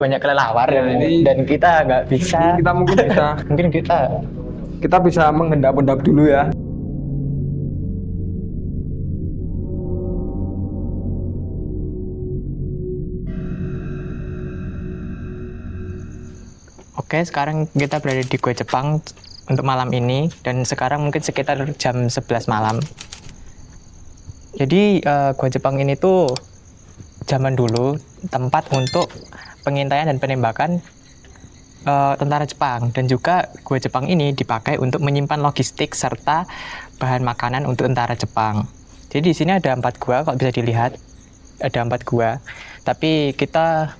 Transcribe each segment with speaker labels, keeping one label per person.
Speaker 1: banyak kelelawar
Speaker 2: Ya, ini
Speaker 1: dan kita nggak bisa.
Speaker 2: kita mungkin bisa
Speaker 1: Mungkin
Speaker 2: kita bisa menghendap-hendap dulu ya.
Speaker 1: Oke, sekarang kita berada di Gua Jepang untuk malam ini dan sekarang mungkin sekitar jam 11 malam. Jadi Gua Jepang ini tuh zaman dulu tempat untuk pengintaian dan penembakan tentara Jepang, dan juga Gua Jepang ini dipakai untuk menyimpan logistik serta bahan makanan untuk tentara Jepang. Jadi di sini ada 4 gua, kalau bisa dilihat ada 4 gua. Tapi kita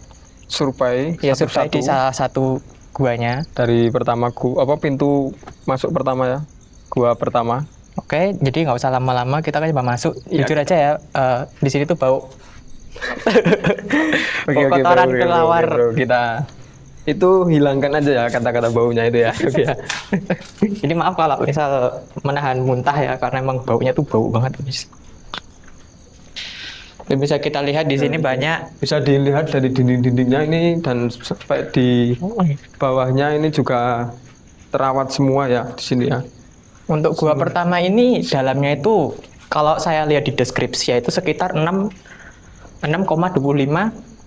Speaker 2: Survei
Speaker 1: ya survei di
Speaker 2: satu-satu
Speaker 1: salah satu guanya.
Speaker 2: dari pertama pintu masuk pertama ya. Gua pertama.
Speaker 1: Oke, jadi nggak usah lama-lama, kita kan coba masuk.
Speaker 2: Ya.
Speaker 1: Jujur aja ya, di sini tuh bau
Speaker 2: Oke,
Speaker 1: kotoran
Speaker 2: bro,
Speaker 1: kelelawar.
Speaker 2: bro. Kita itu hilangkan aja ya kata-kata baunya itu ya.
Speaker 1: Jadi maaf kalau misal menahan muntah ya, karena emang baunya tuh bau banget, guys. Dan bisa kita lihat di sini banyak.
Speaker 2: Bisa dilihat dari dinding-dindingnya ini dan sampai di bawahnya ini juga terawat semua ya di sini ya.
Speaker 1: Untuk gua pertama ini dalamnya itu kalau saya lihat di deskripsi itu sekitar 6,25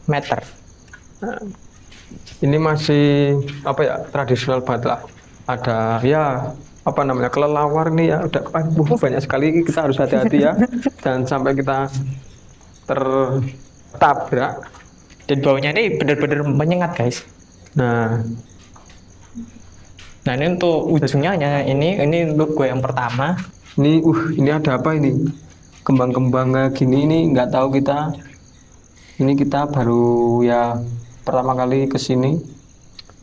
Speaker 1: meter.
Speaker 2: Nah, ini masih apa ya, tradisional banget lah. Ada ya apa namanya, kelelawar nih ya, udah banyak sekali, kita harus hati-hati ya. Jangan sampai kita tertabrak.
Speaker 1: Dan baunya ini benar-benar menyengat, guys.
Speaker 2: Nah,
Speaker 1: ini untuk ujungnya hanya ini untuk gue yang pertama.
Speaker 2: ini ada apa ini? Kembang-kembang kayak gini, ini nggak tahu kita. Ini kita baru ya pertama kali ke sini.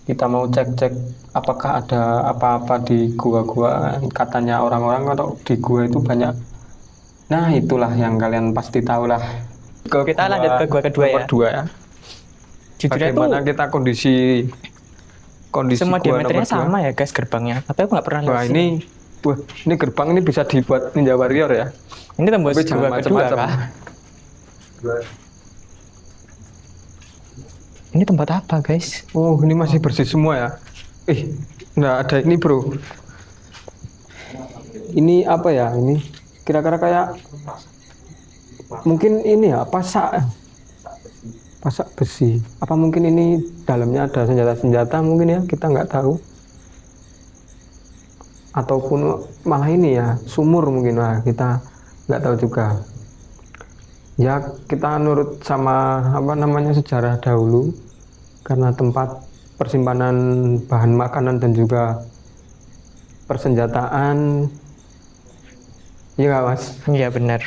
Speaker 2: Kita mau cek-cek apakah ada apa-apa di gua-gua. Katanya orang-orang kalau di gua itu banyak. Nah, itulah yang kalian pasti tahu lah.
Speaker 1: Kita lanjut ke gua kedua ya.
Speaker 2: Nomor 2 ya.
Speaker 1: Jujur
Speaker 2: Bagaimana
Speaker 1: itu
Speaker 2: kita kondisi
Speaker 1: semua
Speaker 2: gua
Speaker 1: diameternya
Speaker 2: nomor 2.
Speaker 1: sama ya, guys, gerbangnya. Tapi aku nggak pernah lihat
Speaker 2: Wah,
Speaker 1: sini.
Speaker 2: ini gerbang ini bisa dibuat Ninja Warrior ya.
Speaker 1: Ini tembus
Speaker 2: Tapi jangan
Speaker 1: gua kedua
Speaker 2: macam-macam.
Speaker 1: kah? Ini tempat apa, guys?
Speaker 2: Oh, ini masih bersih semua ya. Nggak ada ini, bro. Ini apa ya? Ini kira-kira kayak mungkin ini ya, pasak besi. Apa mungkin ini dalamnya ada senjata-senjata mungkin ya? Kita nggak tahu. Ataupun malah ini ya, sumur mungkin lah, kita nggak tahu juga. Ya, kita nurut sama apa namanya, sejarah dahulu, karena tempat persimpanan bahan makanan dan juga persenjataan. Iya nggak, Mas?
Speaker 1: Iya, benar.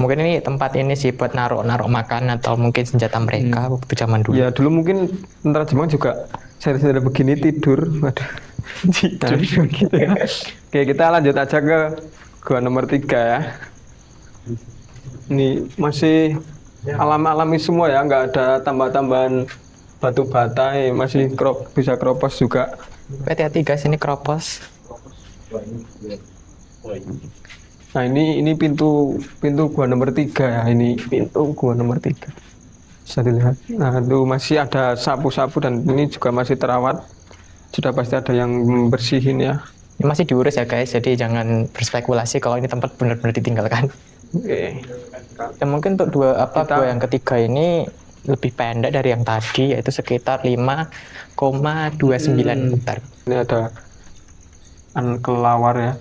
Speaker 1: Mungkin ini tempat ini sih buat naruh makan atau mungkin senjata mereka waktu zaman dulu.
Speaker 2: Ya, dulu mungkin tentara Jepang juga seri-seri begini tidur. Waduh. Tidur gitu ya. Oke, kita lanjut aja ke gua nomor 3 ya. Ini masih alami semua ya, nggak ada tambah-tambahan batu bata, masih bisa keropos juga.
Speaker 1: Hati-hati, guys, ini keropos.
Speaker 2: Nah, ini pintu gua nomor 3 ya. Ini pintu gua nomor 3 bisa dilihat. Nah, itu masih ada sapu-sapu dan ini juga masih terawat. Sudah pasti ada yang bersihin ya.
Speaker 1: Ini masih diurus ya, guys, jadi jangan berspekulasi kalau ini tempat benar-benar ditinggalkan.
Speaker 2: Oke.
Speaker 1: Dan mungkin untuk gua yang ketiga ini lebih pendek dari yang tadi, yaitu sekitar 5,29 meter.
Speaker 2: Ini ada kelelawar ya.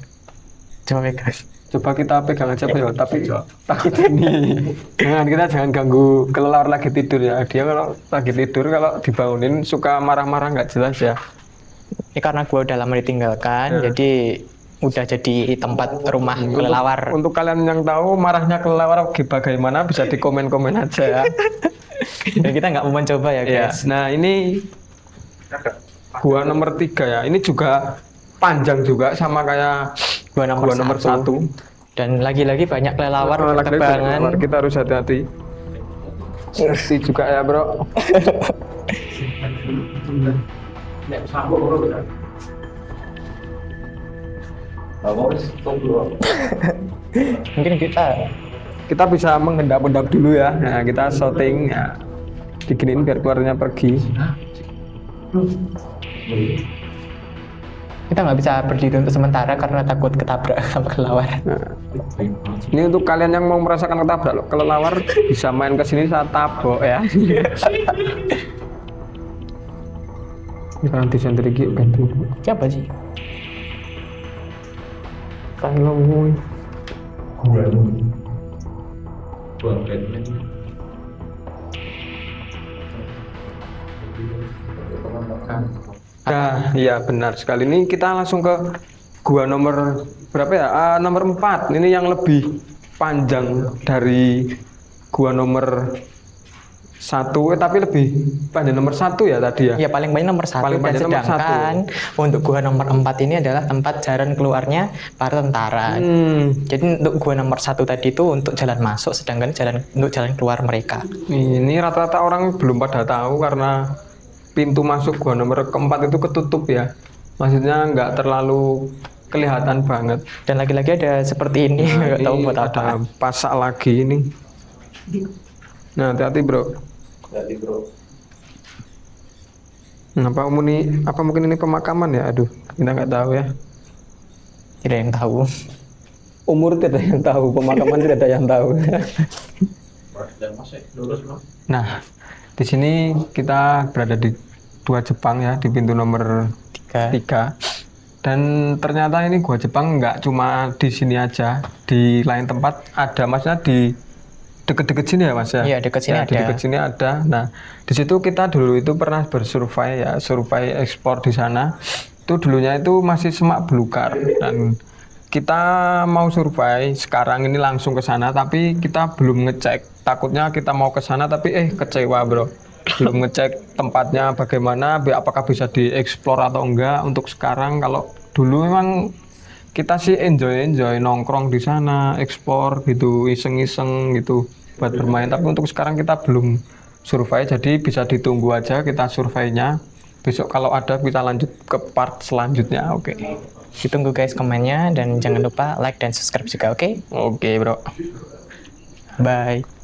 Speaker 1: Coba, guys.
Speaker 2: Coba kita pegang aja, Bro. Tapi takut ini. Jangan ganggu kelelawar lagi tidur ya. Dia kalau lagi tidur, kalau dibangunin suka marah-marah nggak jelas ya.
Speaker 1: Ini karena gua udah lama ditinggalkan, jadi udah jadi tempat rumah kelelawar.
Speaker 2: Untuk kalian yang tahu marahnya kelelawar bagaimana, bisa di komen-komen aja ya.
Speaker 1: Dan kita nggak mau mencoba ya, guys.
Speaker 2: Nah, ini gua nomor 3 ya. Ini juga panjang juga sama kayak
Speaker 1: Gua nomor
Speaker 2: 1.
Speaker 1: Dan lagi-lagi banyak kelelawar berterbangan.
Speaker 2: Kita harus hati-hati. Safety juga ya, bro.
Speaker 1: Mungkin kita
Speaker 2: bisa menghendap-hendap dulu ya. Nah, kita shooting ya. diginiin biar keluarnya pergi.
Speaker 1: Kita nggak bisa berdiri untuk sementara karena takut ketabrak sama kelelawar.
Speaker 2: Nah, ini untuk kalian yang mau merasakan ketabrak kelelawar bisa main ke sini saat tabok ya. Ini kan disentri iki bantu.
Speaker 1: Siapa sih?
Speaker 2: Kalau mau Nah, iya benar sekali. Ini kita langsung ke gua nomor berapa ya? Nomor 4. Ini yang lebih panjang dari gua nomor 1, tapi lebih panjang nomor 1 ya tadi ya.
Speaker 1: Ya paling banyak nomor 1.
Speaker 2: Paling
Speaker 1: Dan
Speaker 2: banyak nomor
Speaker 1: sedangkan untuk gua nomor 4 ini adalah tempat jalan keluarnya para tentara. Jadi untuk gua nomor 1 tadi itu untuk jalan masuk, sedangkan untuk jalan keluar mereka.
Speaker 2: Ini rata-rata orang belum pada tahu karena pintu masuk gua nomor keempat itu ketutup ya. Maksudnya nggak terlalu kelihatan banget.
Speaker 1: Dan lagi-lagi ada seperti ini, nggak tahu buat apa.
Speaker 2: Ada pasak lagi ini. Nah, hati-hati bro. Apa mungkin ini pemakaman ya? Aduh, kita nggak tahu ya.
Speaker 1: Tidak yang tahu.
Speaker 2: Umur tidak ada yang tahu, pemakaman tidak ada yang tahu. Nah, di sini kita berada di Gua Jepang ya, di pintu nomor 3. Dan ternyata ini Gua Jepang nggak cuma di sini aja, di lain tempat ada, maksudnya di deket-deket sini ya mas ya?
Speaker 1: Iya, deket sini ada.
Speaker 2: Di deket sini ada. Nah, di situ kita dulu itu pernah bersurvei ya, survei ekspor di sana. Itu dulunya itu masih semak belukar dan kita mau survei sekarang ini langsung ke sana, tapi kita belum ngecek. Takutnya kita mau ke sana tapi kecewa bro. Belum ngecek tempatnya bagaimana, apakah bisa dieksplor atau enggak. Untuk sekarang, kalau dulu memang kita sih enjoy nongkrong di sana, ekspor gitu, iseng-iseng gitu buat bermain. Tapi untuk sekarang kita belum survei, jadi bisa ditunggu aja kita surveinya. Besok kalau ada kita lanjut ke part selanjutnya. Oke.
Speaker 1: Ditunggu guys komennya dan jangan lupa like dan subscribe juga, oke?
Speaker 2: Oke bro.
Speaker 1: Bye.